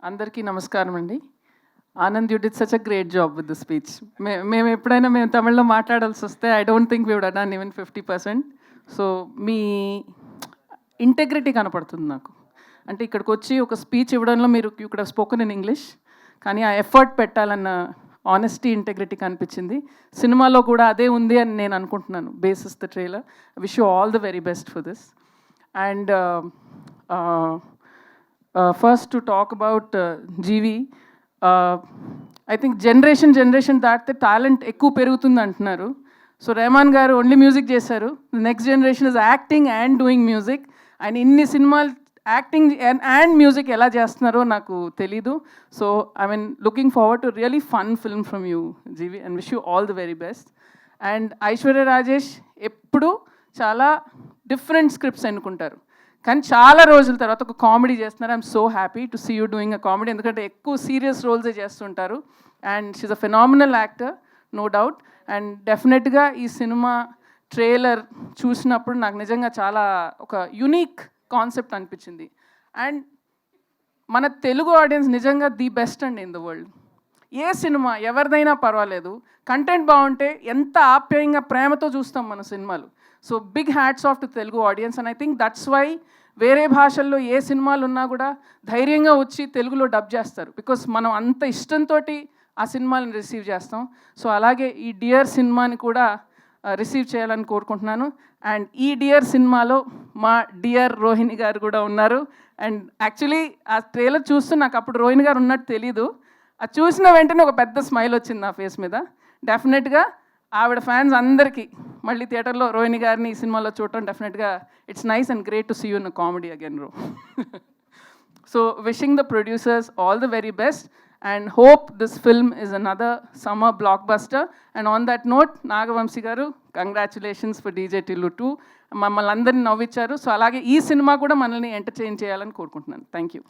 అందరికీ నమస్కారం అండి. Anand, you did such a great job with the speech. మేము ఎప్పుడైనా తమిళ్లో మాట్లాడాల్సి వస్తే I don't think we would done even 50%. So మీ ఇంటెగ్రిటీ కనపడుతుంది నాకు. అంటే ఇక్కడికి వచ్చి ఒక స్పీచ్ ఇవ్వడంలో మీరు you could have spoken in English, కానీ ఆ ఎఫర్ట్ పెట్టాలన్న ఆనెస్టీ, ఇంటెగ్రిటీ కనిపించింది. సినిమాలో కూడా అదే ఉంది అని నేను అనుకుంటున్నాను basis the trailer. Wish you all the very best for this. And first to talk about GV, I think generation దాటితే టాలెంట్ ఎక్కువ పెరుగుతుంది అంటున్నారు. So Rahman garu only music చేశారు. Next generation is acting and doing music. And ఇన్ని సినిమాలు acting and music ఎలా చేస్తున్నారో నాకు తెలీదు. So I mean looking forward to really fun film from you GV, and wish you all the very best. And Aishwarya Rajesh ఎప్పుడు చాలా different scripts ఎన్నుకుంటారు, కానీ చాలా రోజుల తర్వాత ఒక కామెడీ చేస్తున్నారు. I'm so happy to see you doing a comedy, ఎందుకంటే ఎక్కువ సీరియస్ రోల్సే చేస్తుంటారు. And she's a phenomenal actor, no doubt. And డెఫినెట్గా ఈ సినిమా ట్రైలర్ చూసినప్పుడు నాకు నిజంగా చాలా ఒక యునీక్ కాన్సెప్ట్ అనిపించింది. అండ్ మన తెలుగు ఆడియన్స్ నిజంగా ది బెస్ట్ అండి in the world. A cinema ఎవరిదైనా పర్వాలేదు, కంటెంట్ బాగుంటే ఎంత ఆప్యాయంగా ప్రేమతో చూస్తాం మన సినిమాలు. So big hats off to Telugu audience. And I think that's why వేరే భాషల్లో ఏ సినిమాలు ఉన్నా కూడా ధైర్యంగా వచ్చి తెలుగులో డబ్ చేస్తారు, బికాస్ మనం అంత ఇష్టంతో ఆ సినిమాలను రిసీవ్ చేస్తాం. సో అలాగే ఈ డియర్ సినిమాని కూడా రిసీవ్ చేయాలని కోరుకుంటున్నాను. అండ్ ఈ డియర్ సినిమాలో మా డియర్ రోహిణి గారు కూడా ఉన్నారు. అండ్ యాక్చువల్లీ ఆ ట్రైలర్ చూస్తూ నాకు అప్పుడు రోహిణి గారు ఉన్నట్టు తెలీదు. అది చూసిన వెంటనే ఒక పెద్ద స్మైల్ వచ్చింది నా ఫేస్ మీద. డెఫినెట్గా ఆవిడ ఫ్యాన్స్ అందరికీ మళ్ళీ థియేటర్లో రోహిణి గారిని ఈ సినిమాలో చూడటం డెఫినెట్గా it's nice and great to see you in comedy again రో. So wishing the producers all the very best and hope this film is another summer blockbuster. And on that note, Nagavamsi garu, congratulations for DJ Tillu 2. మమ్మల్ని అందరినీ నవ్వించారు. So అలాగే ఈ cinema కూడా మనల్ని entertain చేయాలని కోరుకుంటున్నాను. Thank you.